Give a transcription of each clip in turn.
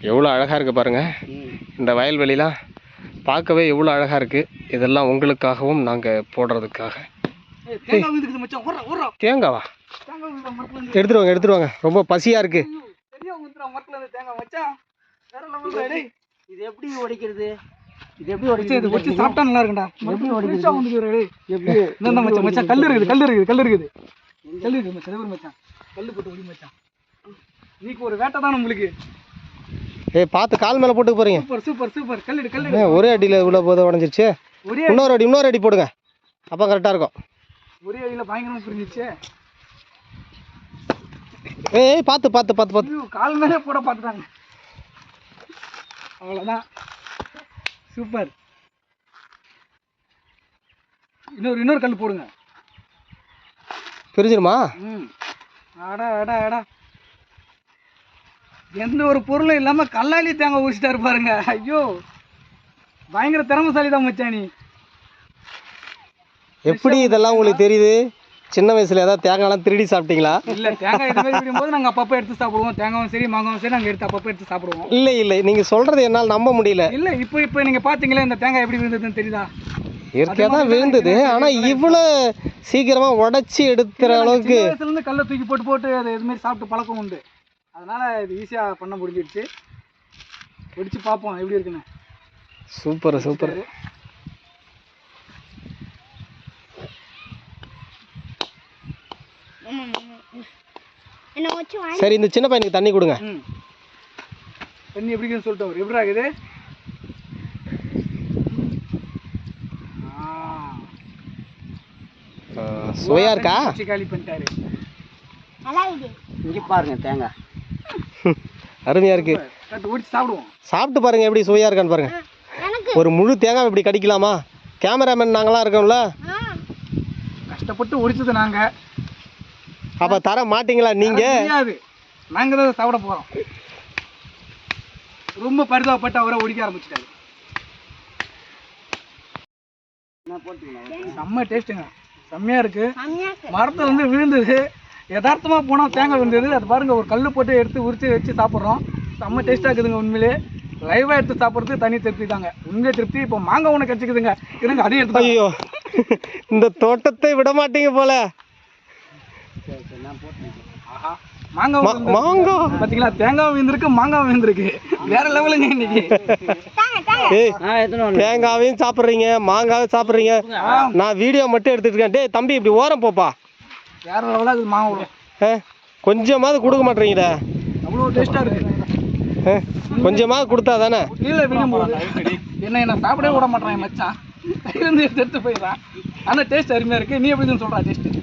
எவ்வளோ அழகாக இருக்குது பாருங்கள். இந்த வயல்வெளிலாம் பார்க்கவே எவ்வளோ அழகாக இருக்குது. இதெல்லாம் உங்களுக்காகவும் நாங்கள் போடுறதுக்காக. தேங்காவா? எடுத்துருவாங்க எடுத்துருவாங்க. ரொம்ப பசியாக இருக்குது. இது எப்படி உடைக்கிறது? இது எப்படி உடைக்கிறது? வச்சு சாப்பிட்டா நல்லா இருக்குடா. எப்படி உடைக்கிறது? எப்படி இந்த மச்சான் மச்சான் கல் இருக்குது கல் இருக்குது கல் இருக்குது கல் இருக்குது மச்சான். மச்சான் கல் போட்டு ஒடி மச்சான். நீக்கு ஒரு வேட்டை தான் உங்களுக்கு. ஏய் பார்த்து கால் மேலே போட்டு போகிறீங்க. Super super super. கல் கல் ஒரே அடியில் இவ்வளோ போதும் உடஞ்சிருச்சு. இன்னொரு அடி போடுங்க. அப்போ கரெக்டாக இருக்கும். ஒரே அடியில் பயங்கரமாக புரிஞ்சிச்சு. ஏய் பார்த்து பார்த்து பார்த்து பார்த்து கால் மேலே போட பார்த்துட்டாங்க. அவ்வளோதான். சூப்பர். இன்னொரு கல் போடுங்க. பிரிஞ்சிருமா? அடா அடா அடா. எந்த ஒரு பொருளும் இல்லாமல் கல்லாளி தேங்காய் ஊசிட்டாரு பாருங்க. ஐயோ பயங்கர திறமைசாலி தான் மச்சான் நீ. எப்படி இதெல்லாம் உங்களுக்கு தெரியுது? சின்ன வயசுல ஏதாவது தேங்காய்லாம் திருடி சாப்பிட்டீங்களா? இல்லை, தேங்காய் இது மாதிரி விடும்போது நாங்கள் அப்பப்போ எடுத்து சாப்பிடுவோம். தேங்காயும் சரி மாங்காயும் சரி நாங்கள் எடுத்து அப்பப்போ எடுத்து சாப்பிடுவோம். இல்லை நீங்கள் சொல்கிறது என்னால் நம்ப முடியல. இல்லை இப்போ நீங்கள் பார்த்தீங்களா இந்த தேங்காய் எப்படி விழுந்ததுன்னு தெரியுதா? இயற்கையாக தான் விழுந்தது. ஆனால் இவ்வளோ சீக்கிரமாக உடச்சி எடுக்கிற அளவுக்கு வயசுலேருந்து கல்லை தூக்கி போட்டு அதை இதுமாரி சாப்பிட்டு பழக்கம் உண்டு. அதனால் இது ஈஸியாக பண்ண முடிஞ்சிடுச்சு. ஒடிச்சு பார்ப்போம் எப்படி இருக்குன்னு. Super super. சரி இந்த சின்ன பையனுக்கு தண்ணி கொடுங்க. தண்ணி எப்படி இருக்குன்னு சொல்லிட்டு அவர் எப்படி ஆகுது? சுவையா இருக்கா? காலி பண்ணிட்டாரு. இங்கே பாருங்க தேங்காய் அருமையா இருக்கு. ஊற்றி சாப்பிடுவோம். சாப்பிட்டு பாருங்க எப்படி சுவையா இருக்கான்னு பாருங்க. ஒரு முழு தேங்காய் இப்படி கடிக்கலாமா? கேமராமேன் நாங்களாம் இருக்கோம்ல, கஷ்டப்பட்டு ஒடிச்சது நாங்கள். அப்போ தர மாட்டீங்களா நீங்கள்? தெரியாது, நாங்கள் தான் சாப்பிட போகிறோம். ரொம்ப பரிதாபப்பட்டு அவரை ஒடிக்க ஆரம்பிச்சிட்டாரு. செம்ம டேஸ்ட்டுங்க, செம்மையாக இருக்குது. மரத்தில் வந்து விழுந்தது யதார்த்தமாக போனால் தேங்காய் விழுந்தது. அது பாருங்கள், ஒரு கல் போட்டு எடுத்து உரித்து வச்சு சாப்பிட்றோம். செம்ம டேஸ்ட்டாக இருக்குதுங்க. உண்மையிலே லைவாக எடுத்து சாப்பிட்றது தனி திருப்தி தாங்க. உண்மையே திருப்தி. இப்போ மாங்காய் ஒன்று கிடச்சிக்குதுங்க. இருங்க அதையும் எடுத்து. ஐயோ, இந்த தோட்டத்தை விட மாட்டீங்க போல. மாங்காய் பார்த்தீங்களா? தேங்காய் விழுந்திருக்கு, மாங்காய் விழுந்திருக்கு. வேற லெவலுங்க இன்னைக்கு. தேங்காவையும் சாப்பிட்றீங்க, மாங்காவும் சாப்பிட்றீங்க. நான் வீடியோ மட்டும் எடுத்துட்டு இருக்கேன். டேய் தம்பி இப்படி ஓரம் போப்பா. வேற லெவலாக இருக்குது மாங்காய். கொஞ்சமாவது கொடுக்க மாட்டேறீங்கடா. அவ்வளோ டேஸ்ட்டாக இருக்குது. கொஞ்சமாவது கொடுத்தா தானே. கீழே விழும்போது என்ன சாப்பிடவே விட மாட்டேன் மச்சான். கையிலேருந்து எடுத்து போயிடறான். ஆனால் டேஸ்ட் அருமையாக இருக்குது. நீ எப்படின்னு சொல்கிறா டேஸ்ட்டு?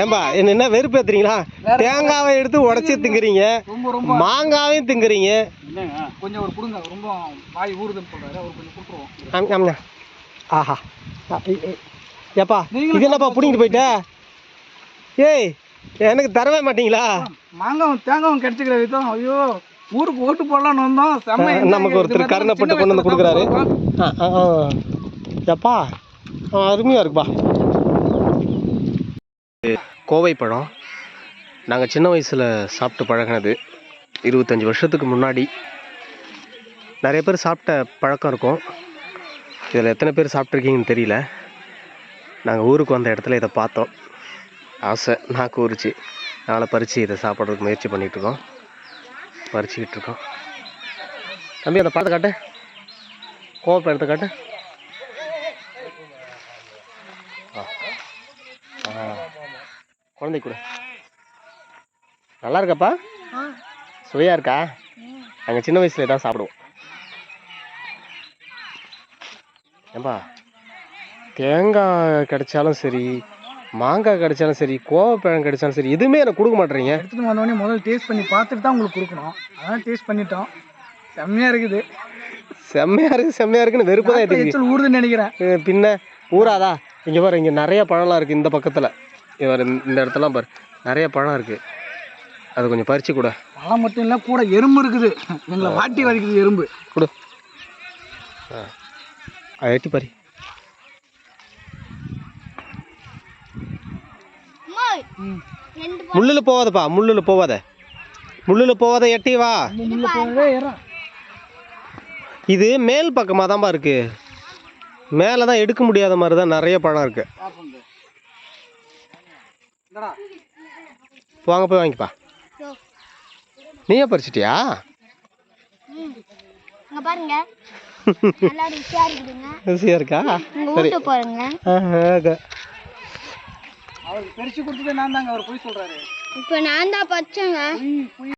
ஏம்பா என்ன வெறுப்பு ஏற்றுறீங்களா? தேங்காவை எடுத்து உடச்சி திங்குறீங்க, மாங்காவையும் திங்குறீங்க. கொஞ்சம் ஒரு கொடுங்க, ரொம்ப வாய் ஊறுதுன்னு சொல்கிறாரு. அவர் கொஞ்சம் கொடுத்துருவோம். ஆஹா ஏப்பா, இது என்னப்பா பிடிங்கிட்டு போயிட்ட? ஏய் எனக்கு தரவே மாட்டீங்களா? மாங்காவும் தேங்காவும் கிடைச்சிக்கிற விதம். ஐயோ, ஊருக்கு ஓட்டு போடலான்னு வந்தோம். செம்ம நமக்கு ஒருத்தர் கருணைப்பட்டு கொண்டு வந்து கொடுக்குறாரு. ஏப்பா அருமையாக இருக்குப்பா. கோவை பழம் நாங்கள் சின்ன வயசில் சாப்பிட்டு பழகினது. 25 வருஷத்துக்கு முன்னாடி நிறைய பேர் சாப்பிட்ட பழக்கம் இருக்கும். இதில் எத்தனை பேர் சாப்பிட்ருக்கீங்கன்னு தெரியல. நாங்கள் ஊருக்கு வந்த இடத்துல இதை பார்த்தோம், ஆசை நாக்கு ஊறிச்சு. அதனால் பறித்து இதை சாப்பிட்றதுக்கு முயற்சி பண்ணிகிட்ருக்கோம், பறிச்சுக்கிட்டு இருக்கோம். தம்பி அந்த பழத்தை காட்டு, கோவை பழத்தை காட்டு. குழந்தை கூட நல்லா இருக்காப்பா? சுவையாக இருக்கா? நாங்கள் சின்ன வயசுல தான் சாப்பிடுவோம். ஏம்பா, தேங்காய் கிடைச்சாலும் சரி, மாங்காய் கிடைச்சாலும் சரி, கோவப்பழம் கிடைச்சாலும் சரி, எதுவுமே எனக்கு கொடுக்க மாட்டேறீங்க. எடுத்துகிட்டு வந்தோடனே முதல்ல டேஸ்ட் பண்ணி பார்த்துட்டு தான் உங்களுக்கு கொடுக்கணும். அதான் டேஸ்ட் பண்ணிட்டோம். செம்மையாக இருக்குது. செம்மையாக இருக்குன்னு வெறுப்பு தான் எடுத்து ஊறுதுன்னு நினைக்கிறேன். பின்ன ஊறாதா? இங்கே பாரு, இங்கே நிறைய பழம்லாம் இருக்குது. இந்த பக்கத்தில் இந்த இடத்துலாம் பாரு, நிறைய பழம் இருக்குது. அது கொஞ்சம் பறிச்சு கூட. பழம் மட்டும் இல்லை, கூட எறும்பு இருக்குது. எங்களை வாட்டி வரைக்குது எறும்பு. கொடு, அதை எட்டி பாரு. முள்ளில் போவாதப்பா, முள்ளில் போவாத. முள்ளில் போகாத எட்டி வா. முள்ள போகவே ஏறா. இது மேல் பக்கமாக தான்ப்பா இருக்கு. மேலே தான் எடுக்க முடியாத மாதிரி தான் நிறைய பழம் இருக்கு. வாங்க போய் வாங்கிப்பா. நீயே பறிச்சிட்டியா? பாருங்க நல்லா ருசியா இருக்குதுங்க. ருசியா இருக்கா? சரி பாருங்க. அவருக்கு பறிச்சு கொடுத்ததே நான் தாங்க. அவர் போய் சொல்றாரு. இப்போ நான் தான் பச்சைங்க.